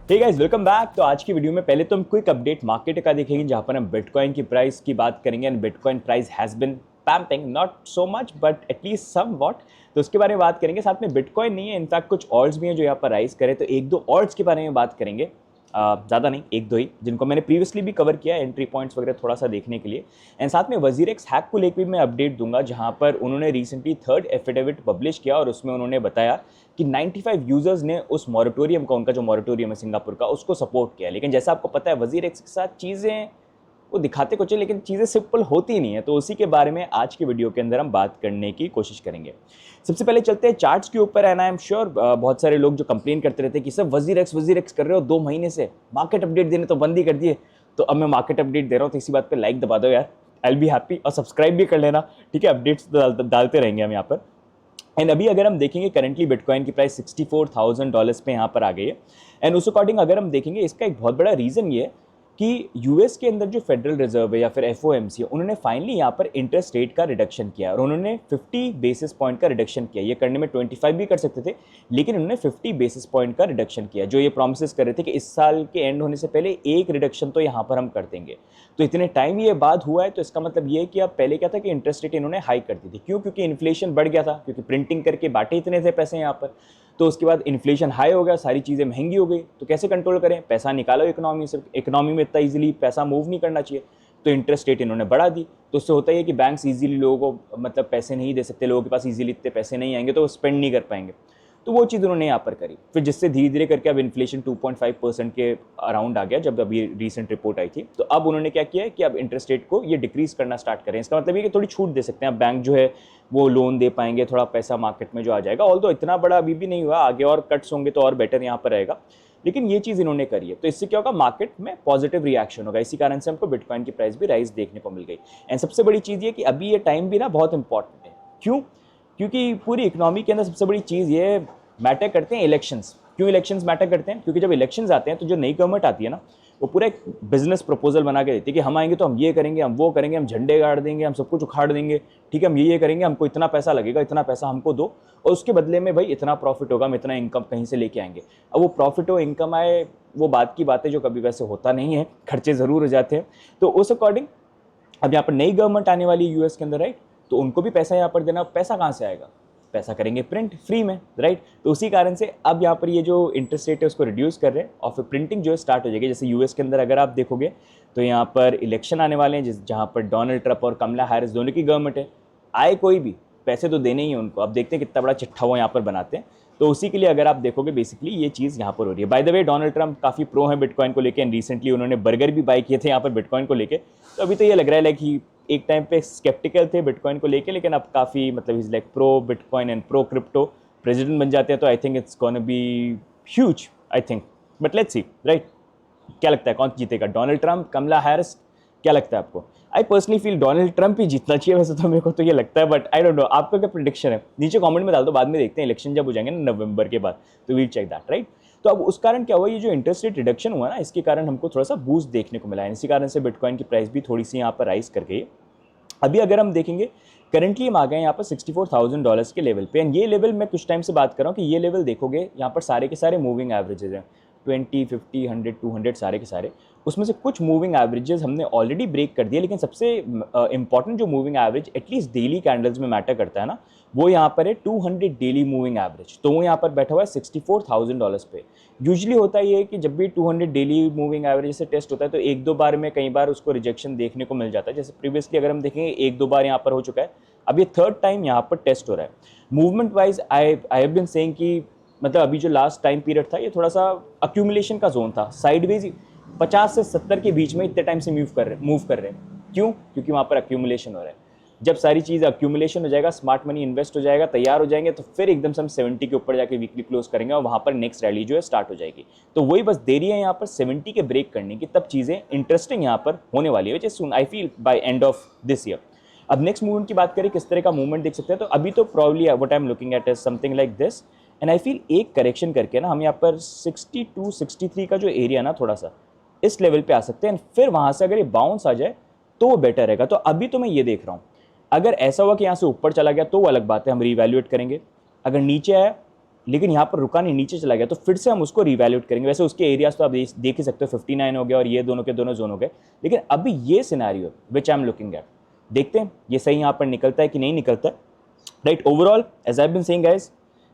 Hey guys, welcome back. तो आज की वीडियो में पहले तो हम क्विक अपडेट मार्केट का देखेंगे, जहां पर हम बिटकॉइन की प्राइस की बात करेंगे। And bitcoin price has been pumping, not so much but at least somewhat. तो उसके बारे में बात करेंगे। साथ में बिटकॉइन नहीं है, इनफैक्ट कुछ ऑल्ट्स भी हैं जो यहाँ पर राइज करे, तो एक दो ऑल्ट्स के बारे में बात करेंगे। ज़्यादा नहीं, एक दो ही, जिनको मैंने प्रीवियसली भी कवर किया, एंट्री पॉइंट्स वगैरह थोड़ा सा देखने के लिए। एंड साथ में वजीरेक्स हैक को लेकर भी मैं अपडेट दूंगा, जहां पर उन्होंने रिसेंटली थर्ड एफिडेविट पब्लिश किया और उसमें उन्होंने बताया कि 95 यूजर्स ने उस मॉरेटोरियम का, उनका जो मॉरेटोरियम है सिंगापुर का, उसको सपोर्ट किया। लेकिन जैसा आपको पता है, वजीरेक्स के साथ चीज़ें वो दिखाते कुछ है, लेकिन चीज़ें सिंपल होती नहीं है। तो उसी के बारे में आज की वीडियो के अंदर हम बात करने की कोशिश करेंगे। सबसे पहले चलते हैं चार्ट्स के ऊपर। एंड आई एम श्योर बहुत सारे लोग जो कंप्लेन करते रहते हैं कि सब वजीरेक्स कर रहे हो 2 महीने से, मार्केट अपडेट देने तो बंद ही कर दिए। तो अब मैं मार्केट अपडेट दे रहा हूँ, तो इसी बात पर लाइक दबा दो यार, आई विल बी हैप्पी। और सब्सक्राइब भी कर लेना, ठीक है। अपडेट्स तो डालते रहेंगे हम यहाँ पर। एंड अभी अगर हम देखेंगे, करंटली बिटकॉइन की प्राइस $64,000 पे यहाँ पर आ गई है। एंड उस अकॉर्डिंग अगर हम देखेंगे, इसका एक बहुत बड़ा रीज़न ये है कि यूएस के अंदर जो फेडरल रिजर्व है या फिर एफओएमसी है, उन्होंने फाइनली यहाँ पर इंटरेस्ट रेट का रिडक्शन किया और उन्होंने 50 बेसिस पॉइंट का रिडक्शन किया। ये करने में 25 भी कर सकते थे, लेकिन उन्होंने 50 बेसिस पॉइंट का रिडक्शन किया। जो ये प्रॉमिसेस कर रहे थे कि इस साल के एंड होने से पहले एक रिडक्शन तो यहाँ पर हम कर देंगे। तो इतने टाइम ये बाद हुआ है, तो इसका मतलब ये है कि अब पहले क्या था कि इंटरेस्ट रेट इन्होंने हाई कर दी थी। क्यों? क्योंकि इन्फ्लेशन बढ़ गया था, क्योंकि प्रिंटिंग करके बांटे इतने थे पैसे यहाँ पर। तो उसके बाद इन्फ्लेशन हाई हो गया, सारी चीज़ें महंगी हो गई, तो कैसे कंट्रोल करें? पैसा निकालो इकोनॉमी से, इकोनॉमी में इतना इजीली पैसा मूव नहीं करना चाहिए, तो इंटरेस्ट रेट इन्होंने बढ़ा दी। तो उससे होता है कि बैंक्स इजीली लोगों को मतलब पैसे नहीं दे सकते, लोगों के पास इजीली इतने पैसे नहीं आएंगे, तो वो स्पेंड नहीं कर पाएंगे। तो वो चीज़ उन्होंने यहाँ पर करी, फिर जिससे धीरे धीरे करके अब इन्फ्लेशन 2.5% के अराउंड आ गया जब अभी रिसेंट रिपोर्ट आई थी। तो अब उन्होंने क्या किया है कि अब इंटरेस्ट रेट को ये डिक्रीज करना स्टार्ट करें। इसका मतलब ये कि थोड़ी छूट दे सकते हैं, अब बैंक जो है वो लोन दे पाएंगे, थोड़ा पैसा मार्केट में जो आ जाएगा। ऑल्दो इतना बड़ा अभी भी नहीं हुआ, आगे और कट्स होंगे तो और बेटर यहाँ पर रहेगा, लेकिन ये चीज़ इन्होंने करी है। तो इससे क्या होगा, मार्केट में पॉजिटिव रिएक्शन होगा। इसी कारण से हमको बिटकॉइन की प्राइस भी राइज देखने को मिल गई। एंड सबसे बड़ी चीज़ ये कि अभी ये टाइम भी ना बहुत इंपॉर्टेंट है। क्यों? क्योंकि पूरी इकोनॉमी के अंदर सबसे बड़ी चीज़ ये मैटर करते हैं इलेक्शंस। क्यों इलेक्शंस मैटर करते हैं? क्योंकि जब इलेक्शंस आते हैं तो जो नई गवर्नमेंट आती है ना, वो पूरा एक बिजनेस प्रपोजल बना के देती है कि हम आएंगे तो हम ये करेंगे, हम वो करेंगे, हम झंडे गाड़ देंगे, हम सब कुछ उखाड़ देंगे, ठीक है, हम ये करेंगे, हमको इतना पैसा लगेगा, इतना पैसा हमको दो, और उसके बदले में भाई इतना प्रॉफिट होगा, हम इतना इनकम कहीं से लेके आएंगे। अब वो प्रॉफिट हो, इनकम आए, वो बात की बात है जो कभी वैसे होता नहीं है, खर्चे ज़रूर हो जाते हैं। तो उस अकॉर्डिंग अब यहाँ पर नई गवर्नमेंट आने वाली है यूएस के अंदर, राइट? तो उनको भी पैसा यहाँ पर देना। पैसा कहाँ से आएगा? पैसा करेंगे प्रिंट फ्री में, राइट? तो उसी कारण से अब यहाँ पर ये जो इंटरेस्ट रेट है उसको रिड्यूस कर रहे हैं और फिर प्रिंटिंग जो है स्टार्ट हो जाएगी। जैसे यूएस के अंदर अगर आप देखोगे तो यहाँ पर इलेक्शन आने वाले हैं, जहाँ पर डोनाल्ड ट्रंप और कमला हैरिस दोनों की गवर्नमेंट है। आए कोई भी, पैसे तो देने ही हैं उनको। अब देखते हैं कितना बड़ा चिट्ठा वो यहाँ पर बनाते हैं। तो उसी के लिए अगर आप देखोगे बेसिकली ये चीज़ यहाँ पर हो रही है। By the way, Donald Trump काफ़ी प्रो है बिटकॉइन को लेकर, एंड रिसेंटली उन्होंने बर्गर भी बाय किए थे यहाँ पर बिटकॉइन को लेकर। तो अभी तो ये लग रहा है लाइक ही एक टाइम पे स्केप्टिकल थे बिटकॉइन को लेके, लेकिन अब काफ़ी मतलब is like pro bitcoin and pro crypto. President बन जाते हैं तो I think it's gonna be huge, I think. But let's see, right? क्या लगता है कौन जीतेगा, डोनाल्ड ट्रंप, कमला हैरिस? क्या लगता है आपको? I personally feel Donald Trump ही जीतना चाहिए वैसे तो, मेरे को तो ये लगता है, बट आई डोंट नो आपका क्या प्रिडिक्शन है? नीचे कमेंट में डाल दो, बाद में देखते हैं इलेक्शन जब हो जाएंगे ना नवंबर के बाद, तो वील चेक दैट, राइट? तो अब उस कारण क्या हुआ, ये जो इंटरेस्ट रेट रिडक्शन हुआ ना, इसके कारण हमको थोड़ा सा बूस्ट देखने को मिला है। इसी कारण से बिटकॉइन की प्राइस भी थोड़ी सी यहाँ पर राइज कर गई। अभी अगर हम देखेंगे, करंटली हम आ गए यहाँ पर $64,000 के लेवल पे। एंड ये लेवल मैं कुछ टाइम से बात कर रहा हूँ कि ये लेवल देखोगे यहाँ पर सारे के सारे मूविंग एवरेजेस हैं, 20, 50, 100, 200 सारे के सारे। उसमें से कुछ मूविंग एवरेजेस हमने ऑलरेडी ब्रेक कर दिए, लेकिन सबसे इंपॉर्टेंट जो moving average at least daily candles में मैटर करता है ना, वो यहाँ पर है 200 डेली मूविंग एवरेज। तो वो यहाँ पर बैठा हुआ है $64,000 पे। यूजुअली होता ये है कि जब भी 200 डेली मूविंग एवरेज से टेस्ट होता है तो एक दो बार में कई बार उसको रिजेक्शन देखने को मिल जाता है। जैसे प्रीवियसली अगर हम देखेंगे एक दो बार यहाँ पर हो चुका है, अब ये थर्ड टाइम यहाँ पर टेस्ट हो रहा है। Movement wise I have been saying कि मतलब अभी जो लास्ट टाइम पीरियड था ये थोड़ा सा अक्यूमुलेशन का जोन था, साइडवेज 50 से 70 के बीच में इतने टाइम से मूव कर रहे हैं। क्यों? क्योंकि वहाँ पर अक्यूमुलेशन हो रहा है। जब सारी चीज़ अक्यूमुलेशन हो जाएगा, स्मार्ट मनी इन्वेस्ट हो जाएगा, तैयार हो जाएंगे, तो फिर एकदम से हम 70 के ऊपर जाके वीकली क्लोज करेंगे और वहाँ पर नेक्स्ट रैली जो है स्टार्ट हो जाएगी। तो वही बस देरी है यहाँ पर 70 के ब्रेक करने की, तब चीज़ें इंटरेस्टिंग यहाँ पर होने वाली है, which is soon I feel by end of this year. अब नेक्स्ट मूवमेंट की बात करें, किस तरह का मूवमेंट देख सकते हैं, तो अभी तो probably what I am looking at is something like this. And I feel एक करेक्शन करके ना हम यहाँ पर 62, 63 का जो एरिया ना थोड़ा सा इस लेवल पे आ सकते हैं। फिर वहाँ से अगर ये बाउंस आ जाए तो वो बेटर रहेगा। तो अभी तो मैं ये देख रहा हूँ, अगर ऐसा हुआ कि यहाँ से ऊपर चला गया तो वो अलग बात है, हम रीवैल्यूएट करेंगे। अगर नीचे आया, लेकिन यहाँ पर रुका नहीं, नीचे चला गया, तो फिर से हम उसको रिवैल्यूएट करेंगे। वैसे उसके एरियाज तो आप देख ही सकते हो, 59 हो गया और ये दोनों के दोनों जोन हो गए। लेकिन अभी ये scenario which I am looking at, देखते हैं ये सही यहाँ पर निकलता है कि नहीं निकलता है, right. Overall as I been saying guys,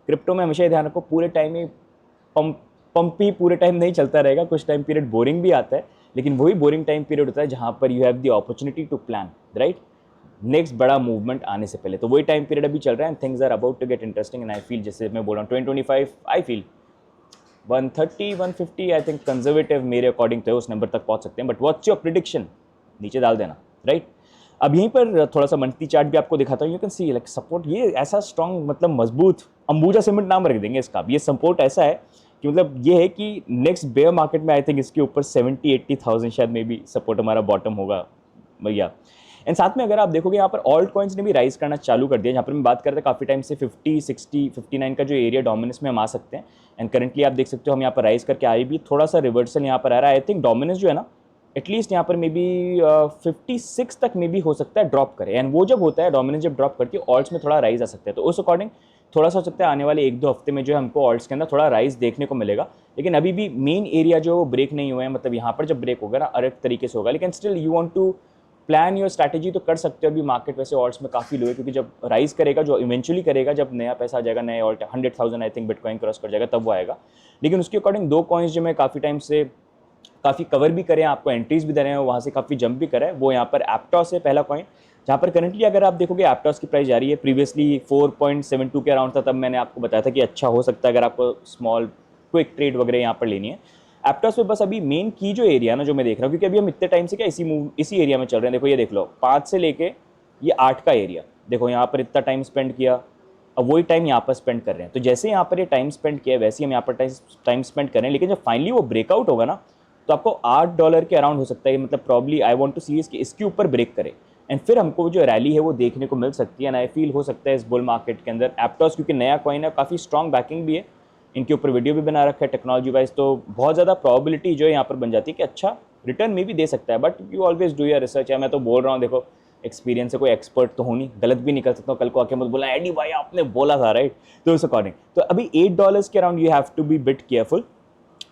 crypto में हमेशा ध्यान रखो, पूरे टाइम ही पंप ही पूरे टाइम नहीं चलता रहेगा, कुछ टाइम पीरियड बोरिंग भी आता है, लेकिन वही बोरिंग टाइम पीरियड होता है जहाँ पर you have the opportunity to plan, right, next बड़ा मूवमेंट आने से पहले। तो वही टाइम पीरियड अभी चल रहा है and things are about to get interesting and I feel, जैसे मैं बोल रहा हूँ 2025 I feel 130 150 I think conservative मेरे अकॉर्डिंग तो उस नंबर तक पहुंच सकते हैं। बट व्हाट्स योर प्रिडिक्शन, नीचे डाल देना, राइट। अब यहीं पर थोड़ा सा मंथली चार्ट भी आपको दिखाता हूँ। You can see like support, ये ऐसा स्ट्रॉन्ग मतलब मजबूत अंबुजा सीमेंट नाम रख देंगे इसका। ये सपोर्ट ऐसा है कि मतलब ये है कि नेक्स्ट बेयर मार्केट में आई थिंक इसके ऊपर 70-80,000 शायद मे बी सपोर्ट हमारा बॉटम होगा भैया। एंड साथ में अगर आप देखोगे यहाँ पर ऑल्ट कॉइन्स ने भी राइज करना चालू कर दिया। यहाँ पर मैं बात करते हैं काफ़ी टाइम से 50, 60, 59 का जो एरिया डोमिनेंस में हम आ सकते हैं एंड करंटली आप देख सकते हो हम यहाँ पर राइज करके आए भी, थोड़ा सा रिवर्सल यहाँ पर आ रहा है। आई थिंक डोमिनेंस जो है ना एटलीस्ट यहाँ पर मे बी 56 तक मे बी हो सकता है ड्रॉप करे, एंड वो जब होता है डोमिनेंस जब ड्रॉप करती है ऑल्ट्स में थोड़ा राइज आ सकता है। तो उस अकॉर्डिंग थोड़ा सा हो सकता है आने वाले 1-2 हफ्ते में जो है हमको ऑल्ट्स के अंदर थोड़ा राइज देखने को मिलेगा। लेकिन अभी भी मेन एरिया जो ब्रेक नहीं हुए हैं, मतलब यहाँ पर जब ब्रेक होगा ना अलग तरीके से होगा। लेकिन still you want to plan your strategy तो कर सकते हो। अभी मार्केट वैसे ऑल्ट्स में काफ़ी लो है, क्योंकि जब राइज करेगा जो इवेंचुअली करेगा, जब नया पैसा आ जाएगा, नए alt 100,000 I think bitcoin cross कर जाएगा तब वो आएगा। लेकिन उसके अकॉर्डिंग 2 कॉइन्स जो मैं काफ़ी टाइम से काफ़ी कवर भी करें, आपको एंट्रीज भी दे रहे हैं, वहाँ से काफ़ी जंप भी करा है, वो यहाँ पर एप्टॉस है पहला कॉइन, जहाँ पर करंटली अगर आप देखोगे एप्टॉस की प्राइस जा रही है। प्रीवियसली 4.72 के अराउंड था, तब मैंने आपको बताया था कि अच्छा हो सकता है अगर आपको स्मॉल क्विक ट्रेड वगैरह यहाँ पर लेनी है एप्टॉस पे। बस अभी मेन की जो एरिया ना जो मैं देख रहा हूँ, क्योंकि अभी हम इतने टाइम से क्या इसी एरिया में चल रहे हैं। देखो ये देख लो 5 से लेके ये 8 का एरिया, देखो यहाँ पर इतना टाइम स्पेंड किया, अब वही टाइम यहाँ पर स्पेंड कर रहे हैं। तो जैसे यहाँ पर ये टाइम स्पेंड किया वैसे ही हम यहाँ पर टाइम स्पेंड कर रहे हैं। लेकिन जब फाइनली वो ब्रेकआउट होगा ना तो आपको $8 के अराउंड हो सकता है, मतलब प्रॉब्ली आई वांट टू सी इसके ऊपर ब्रेक करे एंड फिर हमको जो रैली है वो देखने को मिल सकती है। एंड आई फील हो सकता है इस बुल मार्केट के अंदर एप्टॉस, क्योंकि नया कॉइन है, काफ़ी स्ट्रॉन्ग बैकिंग भी है, इनके ऊपर वीडियो भी बना रखा है टेक्नोलॉजी वाइज, तो बहुत ज़्यादा प्रॉबिलिटी जो है यहाँ पर बन जाती है कि अच्छा रिटर्न में भी दे सकता है। But you always do your research है। मैं तो बोल रहा हूँ, देखो एक्सपीरियंस है, कोई एक्सपर्ट तो हो नहीं, गलत भी निकल सकता हूँ, कल को आके मत बोला एडी भाई आपने बोला था, राइट। तो उस अकॉर्डिंग तो अभी $8 के around you have to be bit careful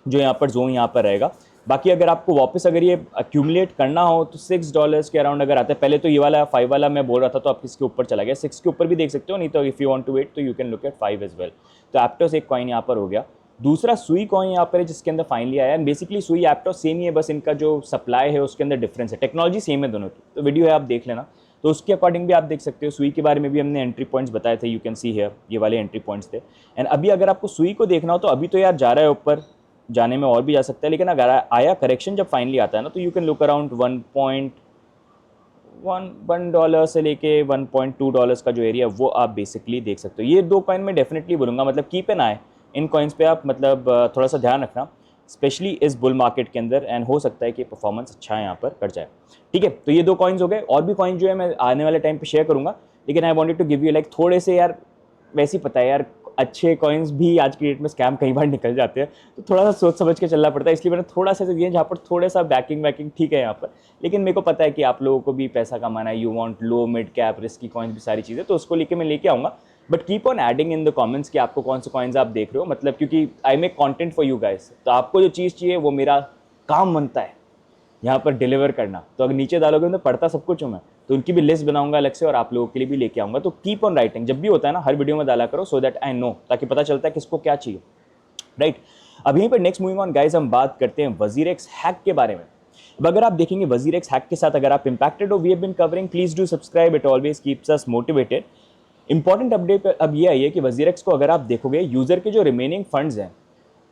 जो यहाँ पर जोन यहाँ पर रहेगा। बाकी अगर आपको वापस अगर ये अक्यूमुलेट करना हो तो $6 के अराउंड अगर आता है, पहले तो ये वाला 5 वाला मैं बोल रहा था तो आप इसके ऊपर चला गया, 6 के ऊपर भी देख सकते हो, नहीं तो if you want to wait तो you can look at 5 as well. तो एप्टॉस एक कॉइन यहाँ पर हो गया। दूसरा सुई कॉइन यहाँ पर है जिसके अंदर फाइनली आया है। बेसिकली सुई एप्टॉस सेम ही है, बस इनका जो सप्लाई है उसके अंदर डिफरेंस है, टेक्नोलॉजी सेम है दोनों की। तो वीडियो है आप देख लेना, तो उसके अकॉर्डिंग भी आप देख सकते हो। सुई के बारे में भी हमने एंट्री पॉइंट्स बताए थे, यू कैन सी हियर, ये वाले एंट्री पॉइंट्स थे। एंड अभी अगर आपको सुई को देखना हो तो अभी तो यार जा रहा है ऊपर, जाने में और भी जा सकता है, लेकिन अगर आया करेक्शन जब फाइनली आता है ना तो यू कैन लुक अराउंड $1 से लेके $1.2 का जो एरिया वो आप बेसिकली देख सकते हो। ये 2 कॉइन में डेफिनेटली बोलूँगा, मतलब keep an I in coins पे आप, मतलब थोड़ा सा ध्यान रखना स्पेशली इस बुल मार्केट के अंदर, एंड हो सकता है कि परफॉर्मेंस अच्छा यहाँ पर कर जाए। ठीक है, तो ये 2 कॉइन्स हो गए। और भी कॉइन जो है मैं आने वाले टाइम पे शेयर करूँगा, लेकिन I wanted to give you like थोड़े से यार, वैसे ही पता है यार अच्छे कॉइन्स भी आज की डेट में स्कैम कई बार निकल जाते हैं, तो थोड़ा सा सोच समझ के चलना पड़ता है। इसलिए मैंने थोड़ा सा दिए जहाँ पर थोड़ा सा बैकिंग ठीक है यहाँ पर, लेकिन मेरे को पता है कि आप लोगों को भी पैसा कमाना है, you want low mid cap risky coins भी सारी चीज़ें, तो उसको लेके मैं लेके आऊँगा। But keep on adding in the comments कि आपको कौन से कॉइन्स आप देख रहे हो, मतलब क्योंकि I make content for you guys, तो आपको जो चीज़ चाहिए वो मेरा काम बनता है यहाँ पर डिलीवर करना। तो अगर नीचे डालोगे तो पढ़ता सब कुछ हूँ मैं, तो उनकी भी लिस्ट बनाऊंगा अलग से और आप लोगों के लिए भी लेके आऊँगा। तो कीप ऑन राइटिंग, जब भी होता है ना हर वीडियो में डाला करो, सो दैट आई नो, ताकि पता चलता है किसको क्या चाहिए, राइट। अब यहीं पर नेक्स्ट मूविंग ऑन गाइज, हम बात करते हैं WazirX हैक के बारे में। अब अगर आप देखेंगे WazirX हैक के साथ अगर आप इंपैक्टेड हो, we have been covering, please do subscribe, it always keeps us motivated. Important update अब ये आई है कि WazirX को अगर आप देखोगे, यूजर के जो रिमेनिंग फंड्स हैं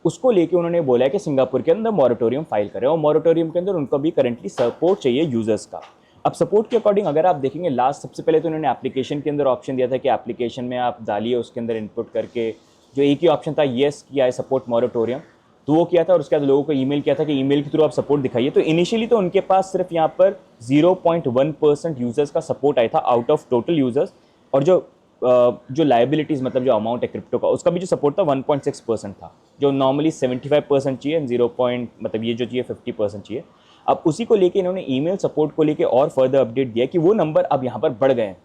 उसको लेके उन्होंने बोला है कि सिंगापुर के अंदर मॉरेटोरियम फाइल करें, और मॉरेटोरियम के अंदर उनको भी करंटली सपोर्ट चाहिए यूजर्स का। अब सपोर्ट के अकॉर्डिंग अगर आप देखेंगे, लास्ट सबसे पहले तो उन्होंने एप्लीकेशन के अंदर ऑप्शन दिया था कि एप्लीकेशन में आप डालिए, उसके अंदर इनपुट करके जो एक ही ऑप्शन था येस किया है सपोर्ट मॉरेटोरियम, तो वो किया था। और उसके बाद लोगों को ईमेल किया था कि ईमेल के थ्रू आप सपोर्ट दिखाइए। तो इनिशियली तो उनके पास सिर्फ यहाँ पर 0.1% यूजर्स का सपोर्ट आया था आउट ऑफ टोटल यूजर्स, और जो लाइबिलिटीज़ मतलब जो अमाउंट है क्रिप्टो का उसका भी जो सपोर्ट था 1.6% था, जो नॉर्मली 75% चाहिए, मतलब ये जो चाहिए 50% चाहिए। अब उसी को लेके इन्होंने ईमेल सपोर्ट को लेके और फर्दर अपडेट दिया कि वो नंबर अब यहाँ पर बढ़ गए हैं।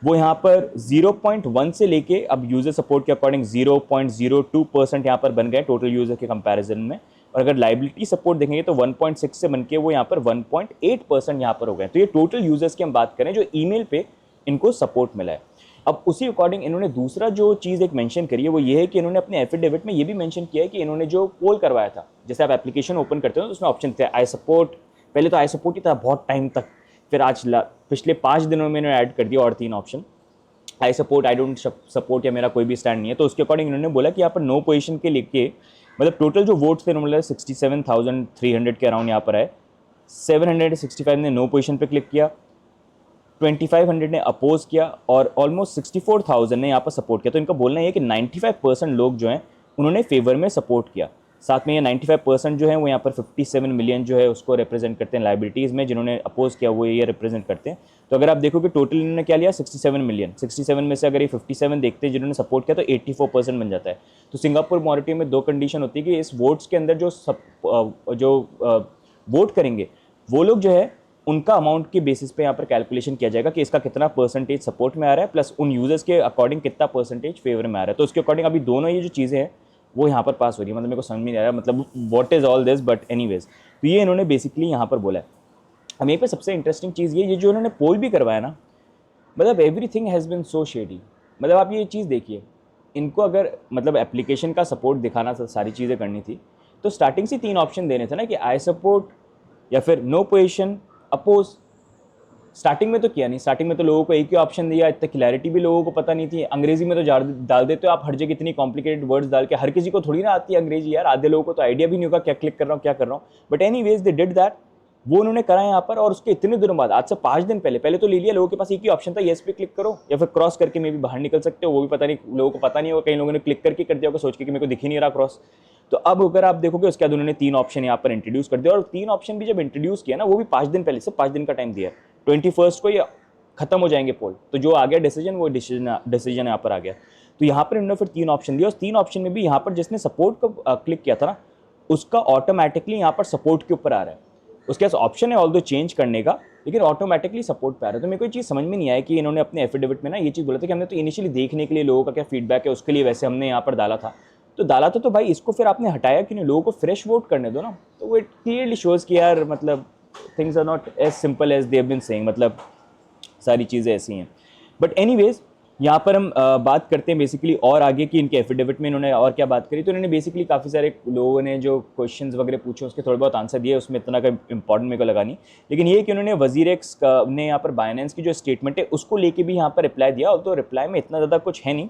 वो यहाँ पर 0.1 से लेके अब यूजर सपोर्ट के अकॉर्डिंग 0.02% यहाँ पर बन गए टोटल यूजर के कंपैरिजन में। और अगर लाइबिलिटी सपोर्ट देखेंगे तो 1.6 से बन के वो यहाँ पर 1.8% यहाँ पर हो गए। तो ये टोटल यूजर्स की हम बात करें जो ईमेल पे इनको सपोर्ट मिला है। अब उसी अकॉर्डिंग इन्होंने दूसरा जो चीज़ एक मेंशन करी है वो ये है कि इन्होंने अपने एफिडेविट में ये भी मेंशन किया है कि इन्होंने जो पोल करवाया था, जैसे आप एप्लीकेशन ओपन करते हो तो उसमें ऑप्शन थे आई सपोर्ट, पहले तो आई सपोर्ट ही था बहुत टाइम तक, फिर आज पिछले 5 दिनों में इन्होंने ऐड कर दिया और 3 option, I support, I don't support या मेरा कोई भी स्टैंड नहीं है। तो उसके अकॉर्डिंग इन्होंने बोला कि यहाँ पर नो पोजीशन के लेके मतलब टोटल जो वोट्स थे मतलब 67,300 के अराउंड यहाँ पर है, 765 ने नो पोजीशन पे क्लिक किया, 2500 ने अपोज किया और ऑलमोस्ट 64,000 ने यहाँ पर सपोर्ट किया। तो इनका बोलना है कि 95% लोग जो हैं उन्होंने फेवर में सपोर्ट किया। साथ में ये 95% जो है वो यहाँ पर 57 मिलियन जो है उसको रिप्रेजेंट करते हैं लाइबिलिटीज़ में, जिन्होंने अपोज किया वो ये रिप्रेजेंट करते हैं। तो अगर आप देखोगे टोटल इन्होंने क्या लिया 67 मिलियन, 67 में से अगर ये 57 देखते हैं जिन्होंने सपोर्ट किया तो 84% बन जाता है। तो सिंगापुर मॉरिटरी में 2 कंडीशन होती है कि इस वोट्स के अंदर जो वोट करेंगे वो लोग जो है उनका अमाउंट के बेसिस पे यहाँ पर कैलकुलेशन किया जाएगा कि इसका कितना परसेंटेज सपोर्ट में आ रहा है प्लस उन यूजर्स के अकॉर्डिंग कितना परसेंटेज फेवर में आ रहा है। तो उसके अकॉर्डिंग अभी दोनों ये जो चीज़ें हैं वो यहाँ पर पास हो रही है। मतलब मेरे को समझ में नहीं आ रहा मतलब what is all this, but anyways तो ये इन्होंने बेसिकली यहाँ पर बोला है। अब यहीं पर सबसे इंटरेस्टिंग चीज़ ये जो इन्होंने पोल भी करवाया ना, मतलब everything has been so shady. मतलब आप ये चीज़ देखिए, इनको अगर मतलब एप्लीकेशन का सपोर्ट दिखाना था, सारी चीज़ें करनी थी, तो स्टार्टिंग से 3 ऑप्शन देने थे ना कि आई सपोर्ट या फिर नो पोजीशन अपोज। स्टार्टिंग में तो किया नहीं, स्टार्टिंग में तो लोगों को एक ही ऑप्शन दिया, इतना क्लैरिटी भी लोगों को पता नहीं थी। अंग्रेजी में तो डाल देते हो आप हर जगह इतनी कॉम्प्लिकेटेड वर्ड्स डाल के, हर किसी को थोड़ी ना आती है अंग्रेजी यार, आधे लोगों को तो आइडिया भी नहीं होगा क्या क्लिक कर रहा हूँ क्या कर रहा हूँ। But any ways they did that, वो उन्होंने करा यहाँ पर। और उसके इतने दिनों बाद, आज से 5 दिन पहले तो ले लिया, लोगों के पास एक ही ऑप्शन था येस पे क्लिक करो या फिर क्रॉस करके मे भी बाहर निकल सकते हो, वो भी पता नहीं लोगों को पता नहीं होगा, कई लोगों ने क्लिक करके कर दिया होगा सोच के कि मेरे को दिख ही नहीं रहा क्रॉस। तो अब अगर आप देखोगे उसके बाद उन्होंने 3 ऑप्शन यहाँ पर इंट्रोड्यूस कर दिया, और 3 ऑप्शन भी जब इंट्रोड्यूस किया ना वो भी 5 दिन पहले, से 5 दिन का टाइम दिया, 21 को ये खत्म हो जाएंगे पोल। तो जो आ गया डिसीजन वो डिसीजन यहाँ पर आ गया। तो यहाँ पर इन्होंने फिर 3 ऑप्शन दिया, और 3 ऑप्शन में भी यहाँ पर जिसने सपोर्ट को क्लिक किया था ना उसका ऑटोमेटिकली यहाँ पर सपोर्ट के ऊपर आ रहा है। उसके पास ऑप्शन है ऑल दो चेंज करने का, लेकिन ऑटोमेटिकली सपोर्ट पे आ रहा है। तो मेरे को ये चीज़ समझ में नहीं आया कि इन्होंने अपने एफिडेविट में ना ये चीज़ बोला था कि हमने तो इनिशियली देखने के लिए लोगों का क्या फीडबैक है उसके लिए वैसे हमने यहाँ पर डाला था, तो भाई इसको फिर आपने हटाया कि नहीं, लोगों को फ्रेश वोट करने दो ना। तो वो इट क्लियरली शोज़ कि यार मतलब things are not as simple as they have been saying, मतलब सारी चीज़ें ऐसी हैं। बट एनीवेज यहाँ पर हम बात करते हैं बेसिकली और आगे कि इनके एफिडेविट में इन्होंने और क्या बात करी। तो इन्होंने बेसिकली काफ़ी सारे लोगों ने जो क्वेश्चंस वगैरह पूछे उसके थोड़े बहुत आंसर दिए, उसमें इतना का इंपॉर्टेंट मेरे को लगा नहीं। लेकिन ये कि उन्होंने वजीरेक्स ने यहाँ पर बाइनेंस की जो स्टेटमेंट है उसको लेके भी यहाँ पर रिप्लाई दिया, और तो रिप्लाई में इतना ज़्यादा कुछ है नहीं,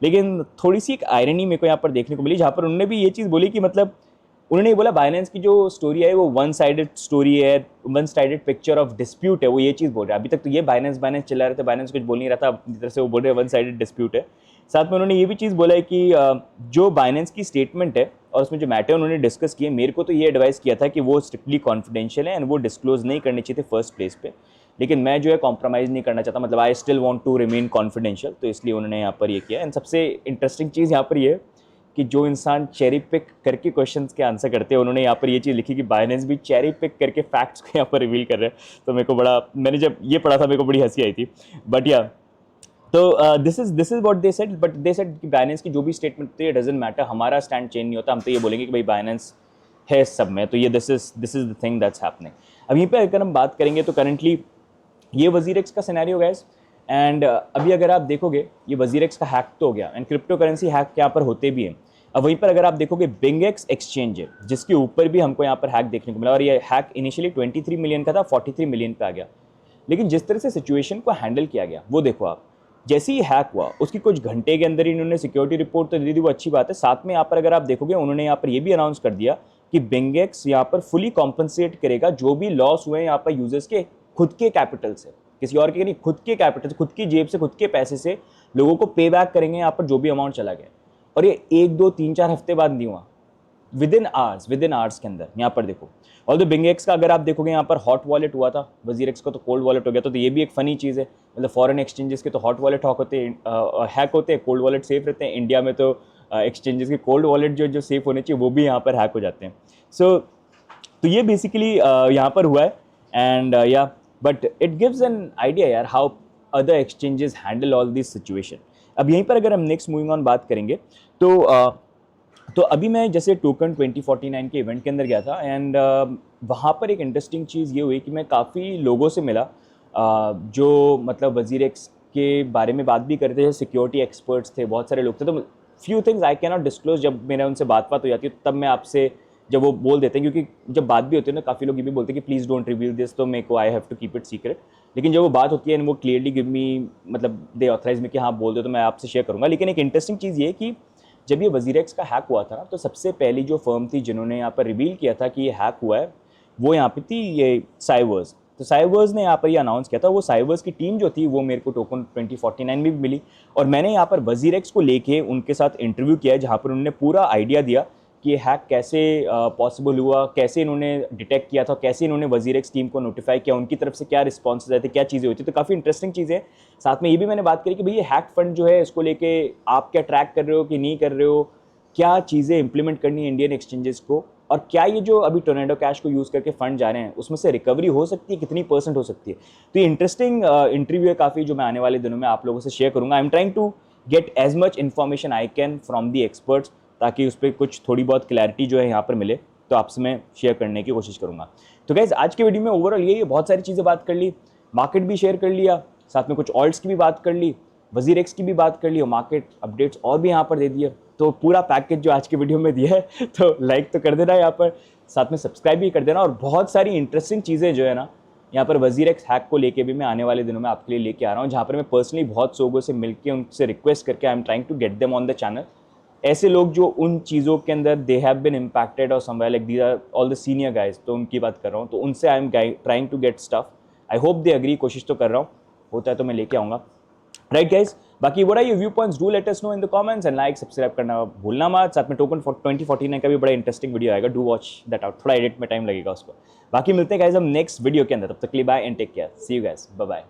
लेकिन थोड़ी सी एक आयरनी मेरे को यहाँ पर देखने को मिली, जहाँ पर उन्होंने भी ये चीज़ बोली कि मतलब उन्होंने ये बोला बाइनेंस की जो स्टोरी है वो वन साइडेड स्टोरी है, one sided picture of dispute है, वो ये चीज़ बोल रहे हैं। अभी तक तो ये बाइनेंस चला रहे थे, बाइनेंस कुछ बोल नहीं रहा था, जिस तरह से वो बोल रहे हैं वन साइडेड डिस्प्यूट है। साथ में उन्होंने ये भी चीज़ बोला है कि जो बाइनेंस की स्टेटमेंट है और उसमें जो मैटर उन्होंने डिस्कस किए, मेरे को तो ये एडवाइस किया था कि वो स्ट्रिक्टली कॉन्फिडेंशियल है एंड वो डिस्क्लोज नहीं करने चाहिए थे फर्स्ट प्लेस पे, लेकिन मैं जो है कॉम्प्रोमाइज़ नहीं करना चाहता, मतलब I still want to remain confidential, तो इसलिए उन्होंने यहाँ पर ये किया। एंड सबसे इंटरेस्टिंग चीज़ यहाँ पर ये कि जो इंसान चेरी पिक करके क्वेश्चंस के आंसर करते हैं, उन्होंने यहाँ पर ये चीज़ लिखी कि बाइनेंस भी चेरी पिक करके फैक्ट्स को यहाँ पर रिवील कर रहे हैं। तो मेरे को बड़ा, मैंने जब ये पढ़ा था मेरे को बड़ी हंसी आई थी। बट या तो this is what they said, but they said कि बाइनेंस की जो भी स्टेटमेंट होती है डजंट मैटर, हमारा स्टैंड चेंज नहीं होता, हम तो ये बोलेंगे कि भाई बाइनेंस है सब में। तो ये this is the thing that's happening. अब यहीं पर अगर हम बात करेंगे तो करंटली ये वजीरेक्स का सिनेरियो गाइस, एंड अभी अगर आप देखोगे ये वजीरेक्स का हैक तो हो गया, एंड क्रिप्टो करेंसी हैक यहाँ पर होते भी हैं। अब वहीं पर अगर आप देखोगे बिंगेक्स एक्सचेंज है जिसके ऊपर भी हमको यहाँ पर हैक देखने को मिला, और ये हैक इनिशियली 23 मिलियन का था, 43 मिलियन पे आ गया। लेकिन जिस तरह से सिचुएशन को हैंडल किया गया वो देखो आप, जैसे ही हैक हुआ उसकी कुछ घंटे के अंदर ही इन्होंने सिक्योरिटी रिपोर्ट तो दे दी, वो अच्छी बात है। साथ में यहाँ पर अगर आप देखोगे उन्होंने यहाँ पर ये भी अनाउंस कर दिया कि बिंगेक्स यहाँ पर फुली कॉम्पनसेट करेगा जो भी लॉस हुए यहाँ पर यूजर्स के खुद के कैपिटल से, किसी और के नहीं, खुद के कैपिटल से, खुद की जेब से, खुद के पैसे से लोगों को पे बैक करेंगे यहाँ पर जो भी अमाउंट चला गया। और ये 1, 2, 3, 4 हफ्ते बाद नहीं हुआ, विद इन आवर्स के अंदर यहाँ पर देखो। और तो बिंगेक्स का अगर आप देखोगे यहाँ पर हॉट वॉलेट हुआ था, वजीरेक्स का तो कोल्ड वॉलेट हो गया था। तो ये भी एक फनी चीज़ है, मतलब फॉरेन एक्सचेंजेस के तो हॉट वॉलेट हैक होते हैं, कोल्ड वॉलेट सेफ रहते हैं। इंडिया में तो एक्सचेंजेस के कोल्ड वॉलेट जो सेफ होने चाहिए वो भी यहाँ पर हैक हो जाते हैं। सो तो ये बेसिकली यहाँ पर हुआ है। एंड या but it gives an idea यार how other exchanges handle all this situation. अब यहीं पर अगर हम नेक्स्ट मूविंग ऑन बात करेंगे तो अभी मैं जैसे टोकन 2049 के इवेंट के अंदर गया था एंड वहाँ पर एक इंटरेस्टिंग चीज़ ये हुई कि मैं काफ़ी लोगों से मिला जो मतलब WazirX के बारे में बात भी करते थे, सिक्योरिटी एक्सपर्ट्स थे, बहुत सारे लोग थे। तो few things I can not disclose, जब मेरा उनसे बात हो जाती है तब मैं आपसे, जब वो बोल देते हैं, क्योंकि जब बात भी होती है ना काफ़ी लोग ये भी बोलते हैं कि प्लीज़ डोंट रिवील दिस, तो मेरे को I have to keep it secret. लेकिन जब वो बात होती है वो क्लियरली गिव मी, मतलब दे ऑथराइज में कि हाँ बोल दो, तो मैं आपसे शेयर करूँगा। लेकिन एक इंटरेस्टिंग चीज़ ये कि जब ये WazirX का हैक हुआ था ना, तो सबसे पहली जो फर्म थी जिन्होंने यहाँ पर रिवील किया था कि ये हैक हुआ है, वो यहाँ पे थी ये साइवर्स। तो साइवर्स ने यहाँ पर ये अनाउंस किया था। वो साइवर्स की टीम जो थी वो मेरे को टोकन 2049 में भी मिली, और मैंने यहाँ पर WazirX को लेके उनके साथ इंटरव्यू किया, जहाँ पर उन्होंने पूरा आइडिया दिया कि ये हैक कैसे पॉसिबल हुआ, कैसे इन्होंने डिटेक्ट किया था, कैसे इन्होंने WazirX टीम को नोटिफाई किया, उनकी तरफ से क्या रिस्पॉन्सेज आए थे, क्या चीज़ें हुई थी। तो काफ़ी इंटरेस्टिंग चीज़ें। साथ में ये भी मैंने बात करी कि भाई ये हैक फंड जो है इसको लेके आप क्या ट्रैक कर रहे हो कि नहीं कर रहे हो, क्या चीज़ें इंप्लीमेंट करनी है इंडियन एक्सचेंजेस को, और क्या ये जो अभी टोर्नेडो कैश को यूज़ करके फंड जा रहे हैं उसमें से रिकवरी हो सकती है, कितनी % हो सकती है। तो ये इंटरेस्टिंग इंटरव्यू है काफ़ी, जो मैं आने वाले दिनों में आप लोगों से शेयर करूँगा। I am trying to get as much information I can from the experts, ताकि उस पर कुछ थोड़ी बहुत क्लैरिटी जो है यहाँ पर मिले, तो आपसे मैं शेयर करने की कोशिश करूँगा। तो गाइज आज के वीडियो में ओवरऑल ये बहुत सारी चीज़ें बात कर ली, मार्केट भी शेयर कर लिया, साथ में कुछ ऑल्ट्स की भी बात कर ली, WazirX की भी बात कर ली, और मार्केट अपडेट्स और भी यहाँ पर दे दिए। तो पूरा पैकेज जो आज के वीडियो में दिया है, तो लाइक तो कर देना यहाँ पर, साथ में सब्सक्राइब भी कर देना। और बहुत सारी इंटरेस्टिंग चीज़ें जो है ना यहाँ पर WazirX हैक को लेके भी मैं आने वाले दिनों में आपके लिए लेके आ रहा हूँ, जहाँ पर मैं पर्सनली बहुत लोगों से मिलकर उनसे रिक्वेस्ट करके I am trying to get them on the channel. ऐसे लोग जो उन चीज़ों के अंदर दे हैव बीन इम्पैक्टेड और somewhere, like these are all the senior guys, तो उनकी बात कर रहा हूँ। तो उनसे I am trying to get stuff. I hope they agree, कोशिश तो कर रहा हूँ, होता है तो मैं लेके आऊँगा। राइट गाइज, बाकी what are your viewpoints, do let us know in the comments and like subscribe करना भूलना मत। साथ में टोकन 2049 का भी बड़ा इंटरेस्टिंग वीडियो आएगा, डू वॉच दैट आउट, थोड़ा एडिट में टाइम लगेगा उसको। बाकी मिलते हैं गाइज हम नेक्स्ट वीडियो के अंदर, तब तक के लिए bye and take care, see you guys, bye bye.